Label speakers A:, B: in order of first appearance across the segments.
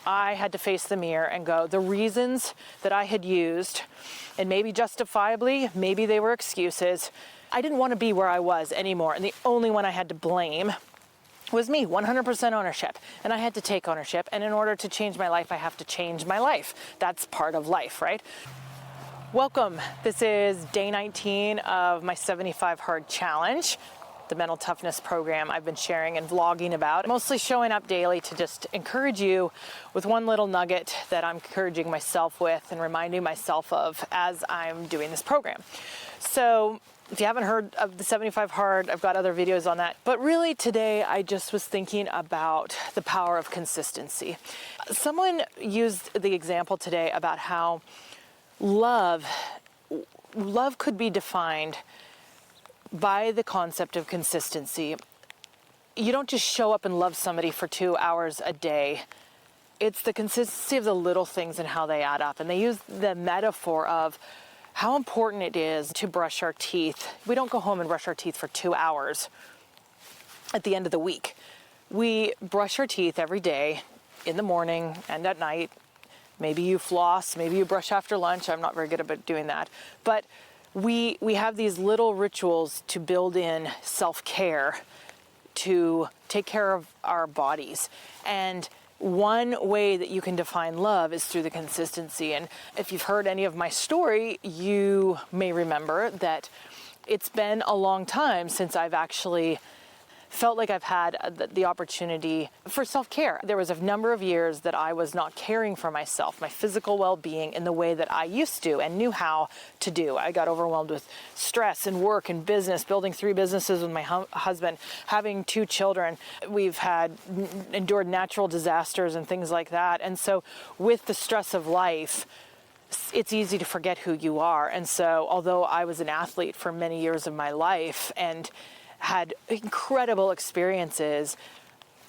A: I had to face the mirror and go, the reasons that I had used, and maybe justifiably, maybe they were excuses, I didn't want to be where I was anymore. And the only one I had to blame was me, 100% ownership. And I had to take ownership. And in order to change my life, I have to change my life. That's part of life, right? Welcome. This is day 19 of my 75 Hard Challenge, the mental toughness program I've been sharing and vlogging about, mostly showing up daily to just encourage you with one little nugget that I'm encouraging myself with and reminding myself of as I'm doing this program. So if you haven't heard of the 75 Hard, I've got other videos on that. But really today, I just was thinking about the power of consistency. Someone used the example today about how love could be defined by the concept of consistency. You don't just show up and love somebody for 2 hours a day. It's the consistency of the little things and how they add up. And they use the metaphor of how important it is to brush our teeth. We don't go home and brush our teeth for 2 hours at the end of the week. We brush our teeth every day, in the morning and at night. Maybe you floss, maybe you brush after lunch. I'm not very good about doing that. But we have these little rituals to build in self-care, to take care of our bodies. And one way that you can define love is through the consistency. And if you've heard any of my story, you may remember that it's been a long time since I've actually felt like I've had the opportunity for self-care. There was a number of years that I was not caring for myself, my physical well-being in the way that I used to and knew how to do. I got overwhelmed with stress and work and business, building 3 businesses with my husband, having 2 children. We've endured natural disasters and things like that. And so with the stress of life, it's easy to forget who you are. And so although I was an athlete for many years of my life and had incredible experiences,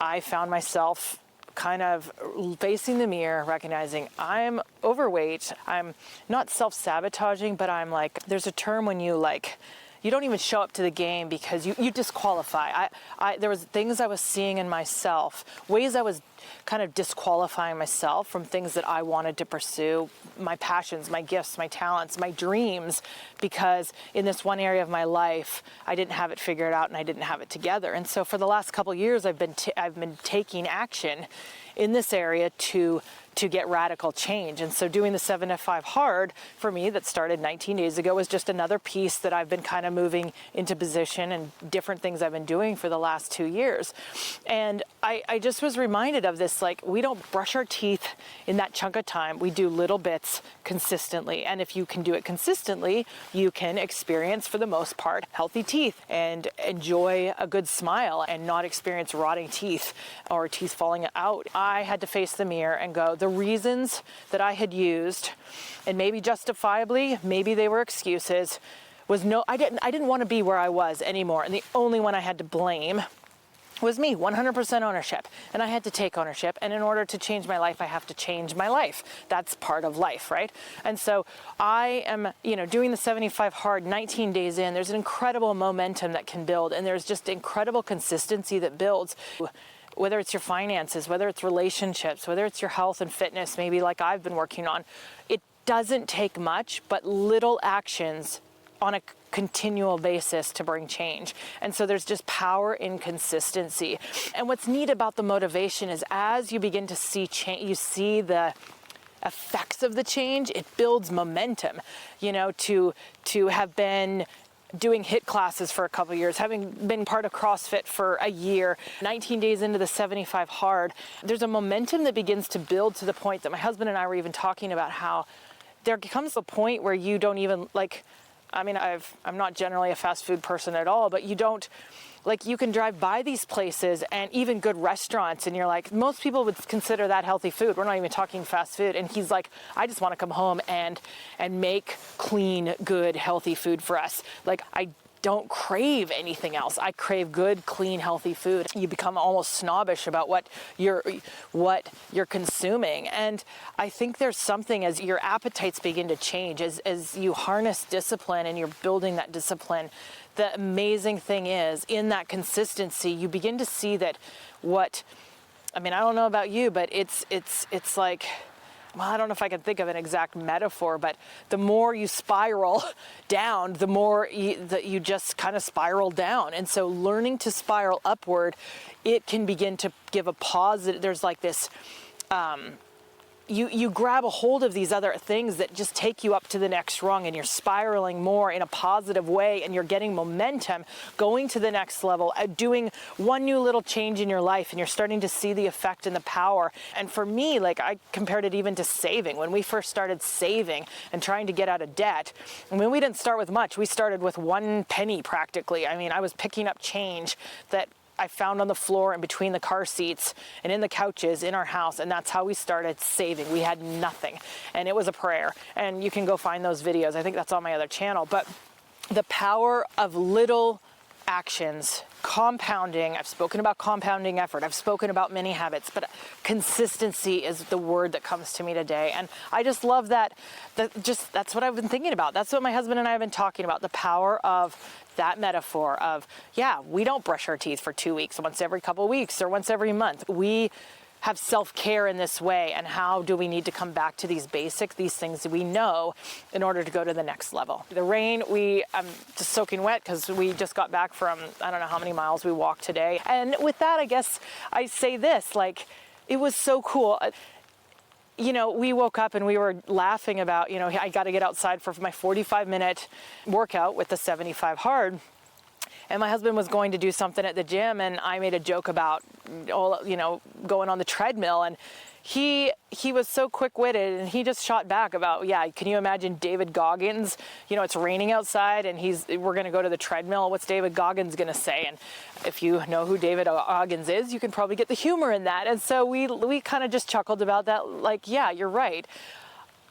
A: I found myself kind of facing the mirror, recognizing I'm overweight. I'm not self-sabotaging, but I'm like, there's a term when you don't even show up to the game because you disqualify. There was things I was seeing in myself, ways I was kind of disqualifying myself from things that I wanted to pursue, my passions, my gifts, my talents, my dreams, because in this one area of my life, I didn't have it figured out and I didn't have it together. And so for the last couple of years, I've been taking action in this area to get radical change. And so doing the 75 Hard for me that started 19 days ago was just another piece that I've been kind of moving into position and different things I've been doing for the last 2 years. And I just was reminded of this, like, we don't brush our teeth in that chunk of time. We do little bits consistently. And if you can do it consistently, you can experience, for the most part, healthy teeth and enjoy a good smile and not experience rotting teeth or teeth falling out. I had to face the mirror and go, the reasons that I had used, and maybe justifiably, maybe they were excuses, was I didn't want to be where I was anymore. And the only one I had to blame was me, 100% ownership. And I had to take ownership. And in order to change my life, I have to change my life. That's part of life, right? And so I am, doing the 75 Hard 19 days in. There's an incredible momentum that can build. And there's just incredible consistency that builds. Whether it's your finances, whether it's relationships, whether it's your health and fitness, maybe like I've been working on, it doesn't take much, but little actions on a continual basis to bring change. And so there's just power in consistency. And what's neat about the motivation is as you begin to see change, you see the effects of the change, it builds momentum, to have been doing HIIT classes for a couple of years, having been part of CrossFit for a year, 19 days into the 75 Hard, there's a momentum that begins to build to the point that my husband and I were even talking about how there comes a point where you don't even I'm not generally a fast food person at all, but you can drive by these places and even good restaurants and you're like, most people would consider that healthy food. We're not even talking fast food. And he's like, I just want to come home and make clean, good, healthy food for us. Like, I don't crave anything else. I crave good, clean, healthy food. You become almost snobbish about what you're consuming. And I think there's something as your appetites begin to change, as you harness discipline and you're building that discipline. The amazing thing is in that consistency, you begin to see that what I mean, I don't know about you, but it's like, well, I don't know if I can think of an exact metaphor, but the more you spiral down, the more you just kind of spiral down. And so learning to spiral upward, it can begin to give a positive, there's like this, you grab a hold of these other things that just take you up to the next rung, and you're spiraling more in a positive way, and you're getting momentum, going to the next level, doing one new little change in your life, and you're starting to see the effect and the power. And for me, like, I compared it even to saving. When we first started saving and trying to get out of debt, I mean, we didn't start with much. We started with 1 penny practically. I mean, I was picking up change that I found on the floor and between the car seats and in the couches in our house, and that's how we started saving. We had nothing, and it was a prayer, and you can go find those videos. I think that's on my other channel. But the power of little actions, compounding. I've spoken about compounding effort. I've spoken about many habits, but consistency is the word that comes to me today. And I just love that. That's what I've been thinking about. That's what my husband and I have been talking about, the power of that metaphor of, yeah, we don't brush our teeth for 2 weeks, once every couple of weeks or once every month. We have self-care in this way, and how do we need to come back to these basics, these things that we know in order to go to the next level. The rain, I'm just soaking wet because we just got back from, I don't know how many miles we walked today. And with that, I guess I say this, like, it was so cool. You know, we woke up and we were laughing about, you know, I got to get outside for my 45-minute workout with the 75 hard. And my husband was going to do something at the gym, and I made a joke about, you know, going on the treadmill. And he was so quick-witted, and he just shot back about, yeah, can you imagine David Goggins? You know, it's raining outside, and we're going to go to the treadmill. What's David Goggins going to say? And if you know who David Goggins is, you can probably get the humor in that. And so we kind of just chuckled about that, like, yeah, you're right.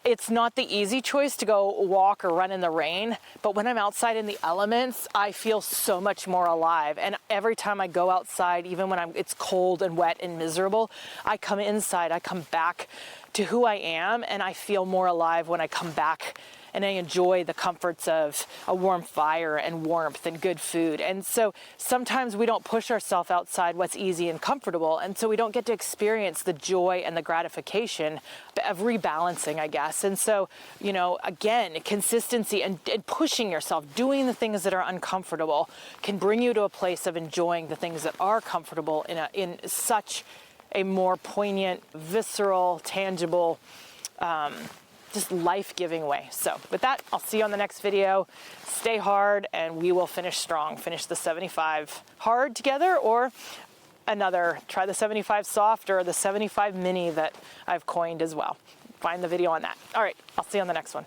A: It's not the easy choice to go walk or run in the rain, but when I'm outside in the elements, I feel so much more alive. And every time I go outside, even when it's cold and wet and miserable, I come inside, I come back to who I am, and I feel more alive when I come back and I enjoy the comforts of a warm fire and warmth and good food. And so sometimes we don't push ourselves outside what's easy and comfortable, and so we don't get to experience the joy and the gratification of rebalancing, I guess. And so, you know, again, consistency and pushing yourself, doing the things that are uncomfortable, can bring you to a place of enjoying the things that are comfortable in such a more poignant, visceral, tangible, just life-giving way. So with that, I'll see you on the next video. Stay hard, and we will finish strong. Finish the 75 hard together, or try the 75 soft or the 75 mini that I've coined as well. Find the video on that. All right, I'll see you on the next one.